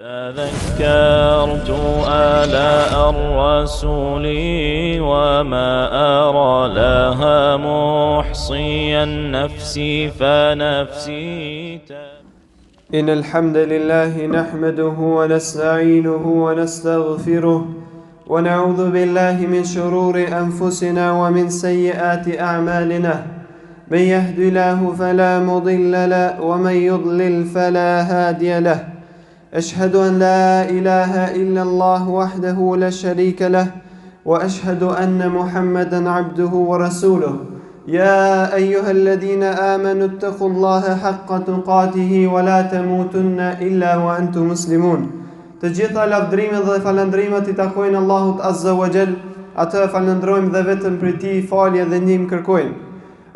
تذكرت آلاء الرسول وما أرى لها محصيا نفسي فنفسي إن الحمد لله نحمده ونستعينه ونستغفره ونعوذ بالله من شرور أنفسنا ومن سيئات أعمالنا من يهد الله فلا مضل له ومن يضلل فلا هادي له أشهد أن لا إله إلا الله وحده لا شريك له وأشهد أن محمدا عبده ورسوله يا أيها الذين آمنوا اتقوا الله حق تقاته ولا تموتن إلا وأنتم مسلمون. Të gjitha lavdrimet dhe falëndrimet I takojnë Allahut Azza wa Jall, atë falëndrojmë dhe vetëm për Tij falje dhe ndihmë kërkojmë.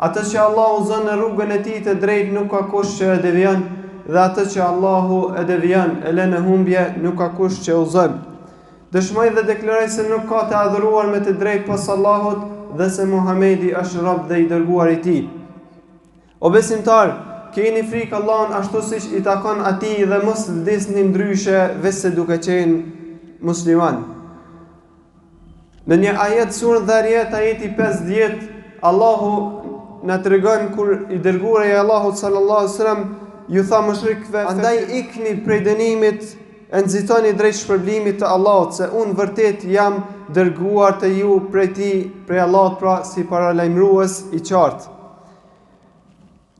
Atë që Allahu zon në rrugën e Tij të drejtë nuk ka kush që e devijon, dhe atë që Allahu e devijon, e lën në humbje, nuk ka kush që udhëzon. Dëshmoj dhe deklaroj se nuk ka të adhuruar me të drejtë pas Allahut dhe se Muhamedi është rob dhe I dërguar I Tij. O besimtar, keni frikë Allahun ashtu siç I takon atij dhe mos vdesni ndryshe veçse duke qenë musliman. Në një ajet surën Dhariyat ajeti 50, Allahu na tregon kur I dërguari I Allahut sallallahu alaihi wasallam ju tha mushrikëve, andaj ikni prej dënimit, e nxitoni drejt shpërblimit të Allahut, se unë vërtet jam dërguar të ju prej Tij, prej Allahut, pra si paralajmërues I qartë.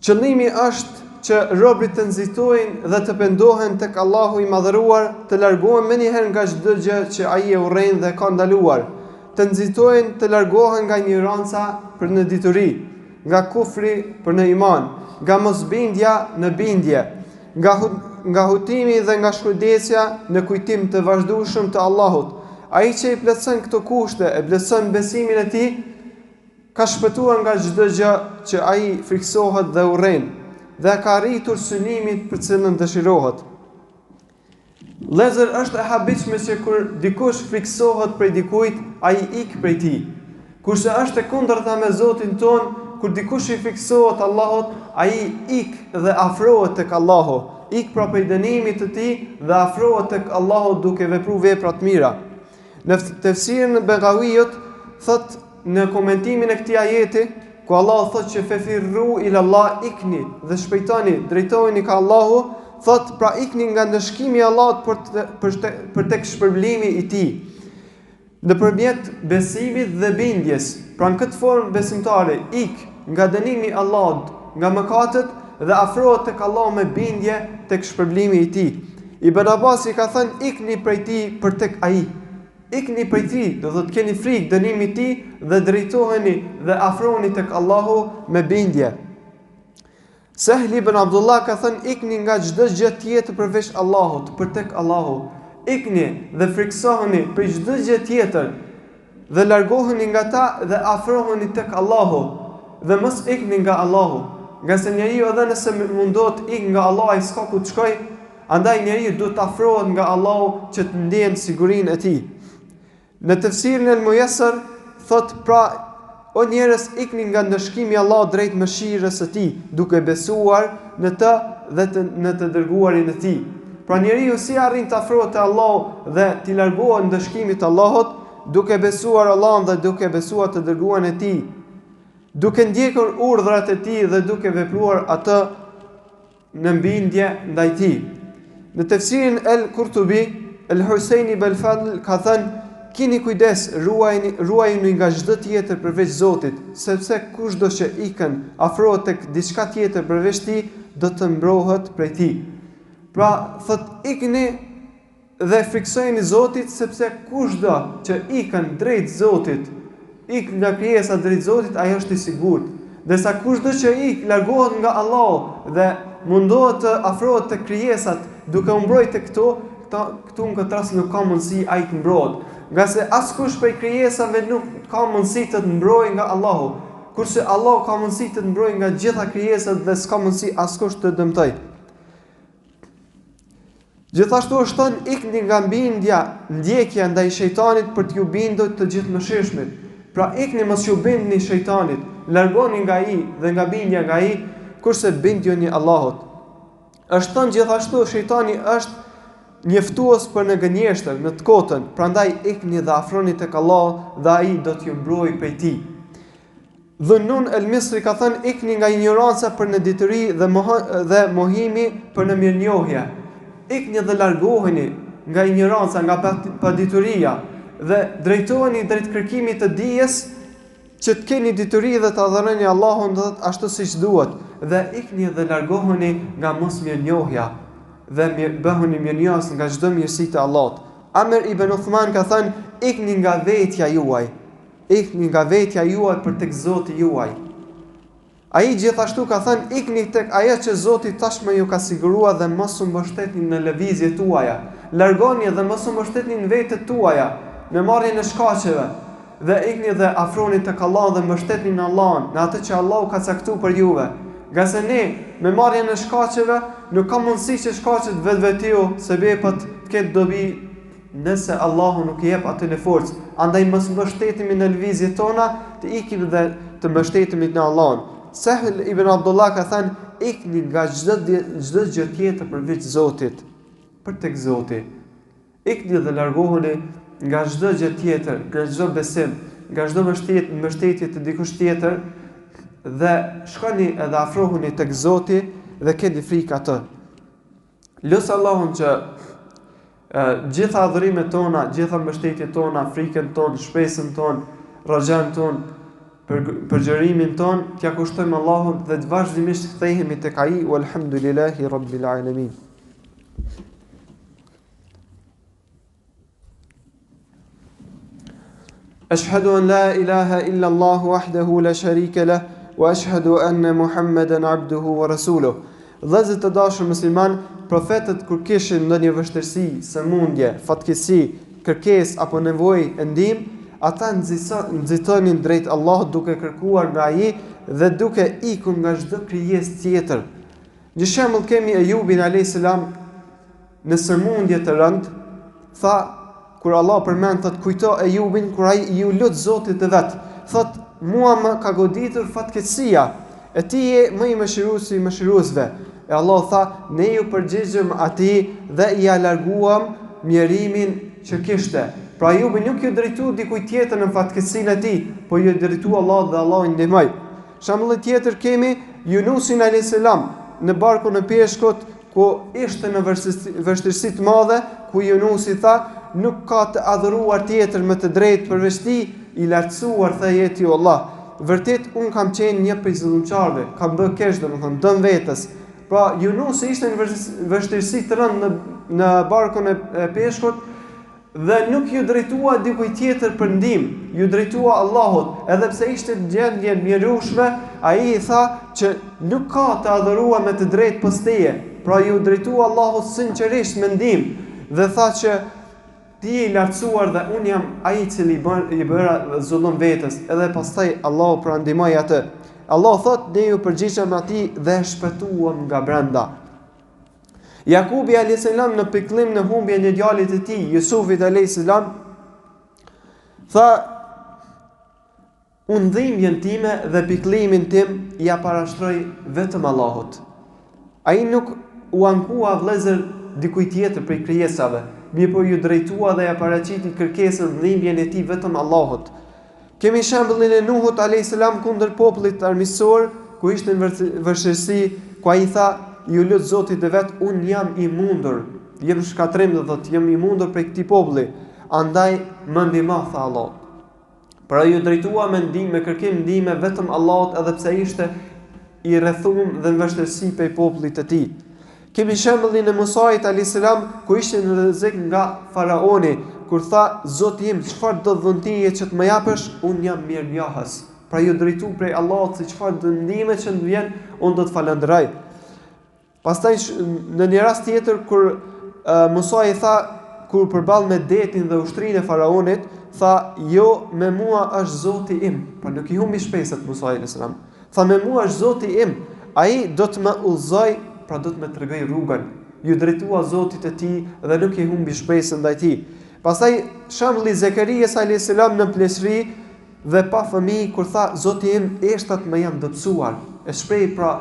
Qëllimi është që robërit të nxitojnë dhe të pendohen tek Allahu I madhëruar, të largohen menjëherë nga çdo gjë që ai e urrejnë dhe ka ndaluar, të nxitojnë të largohen nga ignoranca për në dituri, nga kufri për në iman, nga mosbindja në bindje, nga hutimi dhe nga shkujdesja në kujtim të vazhdueshëm të Allahut. Ai që I plotson këto kushte, e plotson besimin e tij, ka shpëtuar nga çdo gjë që ai friksohet dhe urren, dhe ka arritur synimin për cilën dëshirohet. Vëllezër, është e habitshme që kur dikush friksohet prej dikujt, ai ik prej tij. Kurse është e kundërta me Zotin ton, kur dikush I friksohet Allahut, ai ik dhe afrohet tek Allahu, ik pra prej dënimit të tij dhe afrohet tek Allahu duke vepruar vepra të mira. Në tefsirin e Begawiut thot në komentimin e këtij ajeti, ku Allah thot që fefirru ila Allah, ikni dhe shpejtoni, drejtoheni ka Allahu, thot pra ikni nga ndëshkimi I Allahut për tek shpërblimi I Tij. Nëpërmjet besimit dhe bindjes, pra në këtë formë besimtari ik nga dënimi I Allahut, nga mëkatet dhe afrohet tek Allahu me bindje tek shpërblimi I Tij. Ibn Abbas I ka thënë ikni prej Tij për tek ai. Ikni prej Tij, do të keni frikë dënimit të Tij dhe drejtoheni dhe afroheni tek Allahu me bindje. Sahl ibn Abdullah ka thënë ikni nga çdo gjë tjetër përveç Allahut, për tek Allahu. Ikni dhe friksoheni për çdo gjë tjetër dhe largoheni nga ta dhe afroheni tek Allahu dhe mos ikni nga Allahu. Nga se njeriu edhe nëse mundohet ik nga Allah, ai s'ka ku të shkojë, andaj njeriu duhet të afrohet nga Allahu që të ndjen sigurinë e tij. Në tefsirin e Muyassar thot pra o njerëz ikni nga ndëshkimi I Allahut drejt mëshirës së Tij, duke besuar në të dhe në të dërguarin e Tij. Pra njeriu si arrin të afrohet te Allahu dhe të largohet ndëshkimit të Allahut, duke besuar Allahun dhe duke besuar të dërguarin e Tij, duke ndjekur urdhrat e Tij dhe duke vepruar atë në bindje ndaj Tij. Në tefsirin El-Qurtubi, El-Husaini ibn Fadl ka thënë, kini kujdes, ruajini nga çdo tjetër përveç Zotit, sepse kushdo që ikën afrohet tek diçka tjetër përveç Tij, do të mbrohet prej Tij. Pra, thot ikni dhe friksojeni Zotit, sepse kushdo që ikën drejt Zotit, ik nga krijesa drejt Zotit, ai është I sigurt. Ndërsa kushdo që ik largohet nga Allahu dhe mundohet të afrohet tek krijesat duke u mbrojtur tek këtu në këtë rast nuk ka mundësi ai të mbrohet. Nga se askush prej krijesave nuk ka mundësi të mbrojë nga Allahu, kurse Allahu ka mundësi të mbrojë nga gjitha krijesat dhe s'ka mundësi askush të dëmtoj. Gjithashtu është thënë ikni nga bindja, ndjekja ndaj shejtanit për t'ju bindur të gjithëmëshirshmit. Pra ikni mos ju bindni shejtanit, largoni nga ai dhe nga bindja nga ai, kurse bindjeni Allahut. Është thënë gjithashtu shejtani është njeftues për në gënjeshtër, në të kotën, prandaj ikni dhe afroni tek Allah dhe ai do t'ju mbrojë prej tij. Dhunnun el-Misri ka thënë ikni nga ignoranca për në dituri dhe mohimi për në mirënjohje. Ikni dhe largoheni nga ignoranca, nga padituria dhe drejtoheni drejt kërkimit të dijes që të keni dituri dhe të adhuroni Allahun ashtu siç duhet dhe ikni dhe largoheni nga mos mirënjohja dhe bëhuni mirënjohës nga çdo mirësi të Allahut. Amr ibn Uthman ka thënë ikni nga vetja juaj. Ikni nga vetja juaj për tek Zoti juaj. Ai gjithashtu ka thënë ikni tek ajo që Zoti tashmë ju ka siguruar dhe mos u mbështetni në lëvizjet tuaja. Largoni dhe mos u mbështetni në vetët tuaja, në marrjen e shkaqeve dhe ikni dhe afroni tek Allah dhe mbështetni në Allahun, në atë që Allahu ka caktuar për juve. Nga se ne me marrjen e shkaqeve nuk ka mundësi që shkaqet vetvetiu sebepat të ketë dobi nëse Allahu nuk i jep atë në forcë. Andaj mos mbështetemi në lëvizjet tona, të ikim dhe të mbështetemi në Allahun. Sahel ibn Abdullah ka thënë ikni nga çdo gjë tjetër përveç Zotit, për tek Zoti. Ikni dhe largohuni nga çdo gjë tjetër, nga çdo besim, nga çdo mbështetje të dikush tjetër dhe shkoni edhe afrohuni tek Zoti dhe keni frikë atë. Lut Allahun që gjitha adhurimet tona, gjitha mbështetjet tona, frikën tonë, shpresën tonë, rrajën tonë, përgjërimin tonë, t'ja kushtojmë Allahun dhe të vazhdimisht kthehemi tek ai, walhamdulillahi rabbil alamin. Ashhadu an la ilaha illa Allah wahdahu la sharika lah wa ashhadu anna Muhammadan abduhu wa rasuluhu. Vëllezër të dashur musliman, profetët kur kishin ndonjë vështirësi, sëmundje, fatkeqësi, kërkesë apo nevojë ndihmë, ata nxitonin drejt Allahut duke kërkuar nga ai dhe duke ikur nga çdo krijesë tjetër. Një shembull kemi Ejubin alayhis salam në sëmundje të rëndë, tha kur Allah përmend thot kujto Ejubin kur ai ju lut Zotit të vet, thot mua më ka goditur fatkeqësia, e ti je më i mëshiruesi i mëshiruesve. E Allah tha, ne ju përgjigjëm atij dhe i larguam mjerimin që kishte. Pra Ajubi nuk ju drejtu dikujt tjetër në fatkeqësinë e tij, po ju drejtu Allah dhe Allah i ndihmoi. Shembull tjetër kemi Yunusin alayhis salam në barkun e peshkut ku ishte në vështirësi të mëdha, ku Yunusi tha, nuk ka të adhuruar tjetër më të drejtë përveç ti, i lartësuar tha jeti o Allah. Vërtet un kam qenë një prej zullumçarëve, kam bërë keq domethënë dëm vetes. Pra Yunusi ishte në vështirësi të rëndë në barkun e peshkut dhe nuk ju drejtua dikujt tjetër për ndihmë, ju drejtua Allahut, edhe pse ishte në gjendje mjerueshme, ai i tha që nuk ka të adhuruar me të drejtë pas teje. Pra ju drejtua Allahut sinqerisht me ndihmë dhe tha që ti je i lartësuar dhe un jam ai i cili i bëra zullum vetes, edhe pastaj Allahu pra ndihmoi atë. Allah thot, ne ju përgjigjëm atij dhe shpëtuam nga brenda. Jakubi alayhis salam në pikëllim në humbjen e djalit të tij, Jusufit alayhis salam, tha, unë dhimbjen time dhe pikëllimin tim ja parashtroj vetëm Allahut. Ai nuk u ankua vëllezër dikujt tjetër prej krijesave, mirëpo ju drejtua dhe ja paraqiti kërkesën dhimbjen e tij vetëm Allahut. Kemi shembullin e Nuhut alayhis salam kundër popullit armiqësor, ku ishte në vështirësi, ku ai tha, ju lut Zotit të vet, un jam i mundur, jem shkatrim dhe thot, jam i mundur prej këtij populli, andaj më ndihmo tha Allah. Pra ju drejtua me ndihmë, me kërkim ndihme vetëm Allahut, edhe pse ishte i rrethuar dhe në vështirësi prej popullit të tij. Kemi shembullin e Musait alayhis salam, ku ishte në rrezik nga faraoni, kur tha, Zoti im, çfarë do dhuntie që të më japësh, un jam mirënjohës. Pra ju drejtu prej Allahut se çfarë do ndihmë që të vjen, un do të falënderoj. Pastaj në një rast tjetër kur Musai tha, kur përball me detin dhe ushtrinë e faraonit, tha, jo, me mua është Zoti im. Pra nuk i humbi shpresat Musai alayhis salam. Tha, me mua është Zoti im, ai do të më udhëzoj, pra do të më tregoj rrugën. Ju drejtua Zotit e tij dhe nuk i humbi shpresën ndaj tij. Pastaj shembulli Zekarias alayhis salam në pleqëri dhe pa fëmijë kur tha Zoti im eshtat më janë dobësuar. E shpreh pra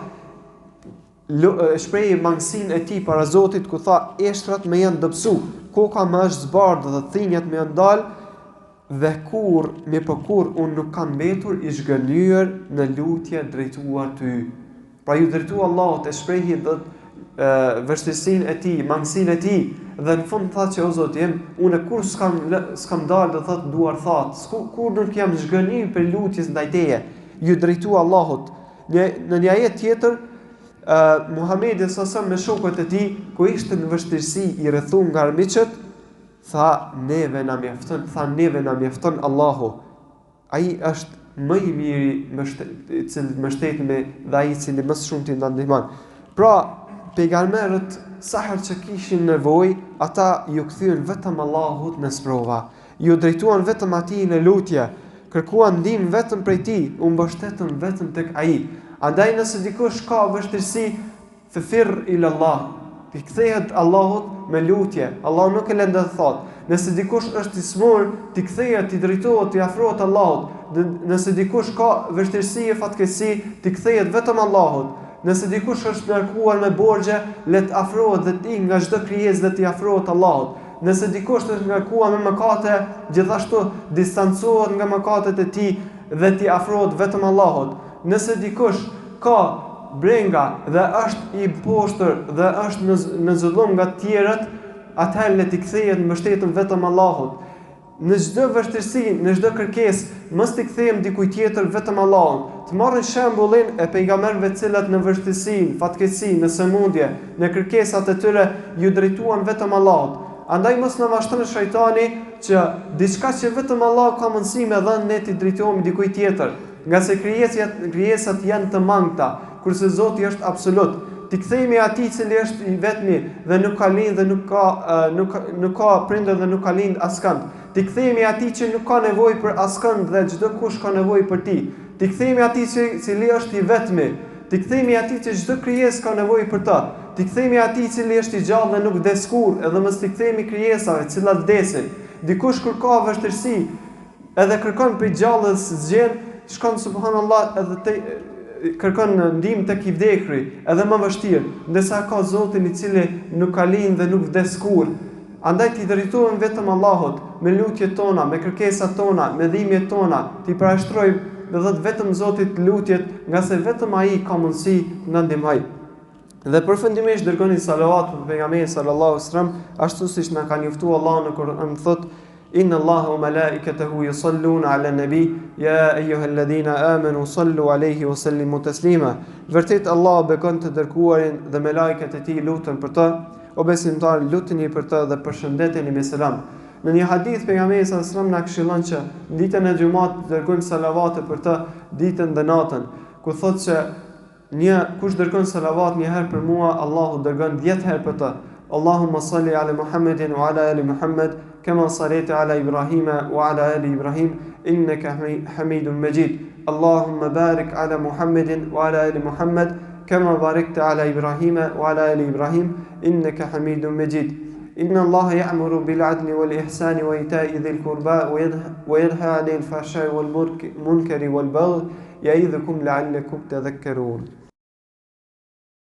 shprehi mangësinë e tij para Zotit ku tha eshtrat më janë dëpsu, koka më është zbardhë dhe thinjat më janë dalë dhe kur unë nuk kam mbetur i zhgënjur në lutje drejtuar ty. Pra ju drejtu Allahut e shprehi dhe vështirësinë e tij, mangësinë e tij dhe në fund tha që o Zot unë kur s'kam dalë do thot duar that, kur nuk jam zhgënjur për lutjes ndaj teje, ju drejtu Allahut. Në një ajet tjetër Muhamedi s.a.s. me shokët e tij ku ishte në vështirësi i rrethuar nga armiqët, tha neve na mjafton Allahu. Ai është më i miri i cili mbështetemi dhe ai i cili më shumë ti na ndihmon. Pra, pejgamberët sa herë që kishin nevojë, ata ju kthyen vetëm Allahut në sprova. Ju drejtuan vetëm atij në lutje, kërkuan ndihmë vetëm prej tij, u mbështetën vetëm tek ai. Andaj nëse dikush ka vështirësi, fir ila Allah, ti kthehet Allahut me lutje. Allah nuk e lën të thotë. Nëse dikush është i smur, ti kthehet, ti drejtohet, ti afrohet Allahut. Nëse dikush ka vështirësi e fatkeqësi, ti kthehet vetëm Allahut. Nëse dikush është ngarkuar me borxhe, le të afrohet dhe ti nga çdo krijesë dhe ti afrohet Allahut. Nëse dikush është ngarkuar me mëkate, gjithashtu distancohet nga mëkatet e tij dhe ti afrohet vetëm Allahut. Nëse dikush ka brenga dhe është i poshtër dhe është në zullum nga të tjerët, atëherë le të kthehet në mbështetjen vetëm Allahut. Në çdo vështirësi, në çdo kërkesë, mos të kthehemi dikujt tjetër, vetëm Allahun. Të marrin shembullin e pejgamberëve të cilët në vështirësi, fatkeqësi, në sëmundje, në kërkesat e tyre ju drejtuan vetëm Allahut. Andaj mos na mashton shejtani që diçka që vetëm Allahu ka mundësi me dhënë ne të drejtohemi dikujt tjetër, nga se krijesat janë të mangëta, kurse Zoti është absolut. Ti kthehemi atij i cili është i vetmi dhe nuk ka lindë dhe nuk ka prindër dhe nuk ka lindë askënd. Ti kthehemi atij që nuk ka nevojë për askënd dhe çdo kush ka nevojë për ti. Ti kthehemi atij i cili është i vetmi. Ti kthehemi atij që çdo krijesë ka nevojë për të. Ti kthehemi atij i cili është i gjallë dhe nuk vdes kurrë, edhe mos ti kthehemi krijesave të cilat vdesin. Dikush kur ka vështirësi, edhe kërkon për gjallës zgjen, shkon subhanallahu edhe kërkon ndihmë tek i vdekuri, edhe më vështirë, ndërsa ka Zotin i cili nuk ka lindë dhe nuk vdes kurrë. Andaj ti drejtohemi vetëm Allahut me lutjet tona, me kërkesat tona, me dhimbjet tona, ti parashtrojmë dhe vetëm Zotit lutjet, nga se vetëm ai ka mundësi na ndihmoj. Dhe përfundimisht dërgoni salavat për pejgamberin sallallahu alaihi wasallam, ashtu siç na ka njoftuar Allahu në Kur'an, thotë Inna Allaha wa malaikatahu yusalluna ala nabi ya ayyuhalladhina amanu sallu alayhi wa sallimu taslima. Vërtet Allah bekon të dërguarin dhe me lajket e tij lutën për të, o besimtarë luteni për të dhe përshëndeteni me selam. Në një hadith pejgamberi sallallahu alaihi wasallam na këshillon që ditën e xumat të dërgojmë salavate për të, ditën dhe natën, ku thotë se kush dërgon salavat një herë për mua, Allahu dërgon 10 herë për të. Allahumma salli ala Muhammedin wa ala ali Muhammed كما صليت على إبراهيم وعلى آل إبراهيم إنك حميد مجيد اللهم بارك على محمد وعلى آل محمد كما باركت على إبراهيم وعلى آل إبراهيم إنك حميد مجيد إن الله يأمر بالعدل والإحسان وإيتاء ذي القربى وينهى عن الفحشاء والمنكر والبغي يعظكم لعلكم تذكرون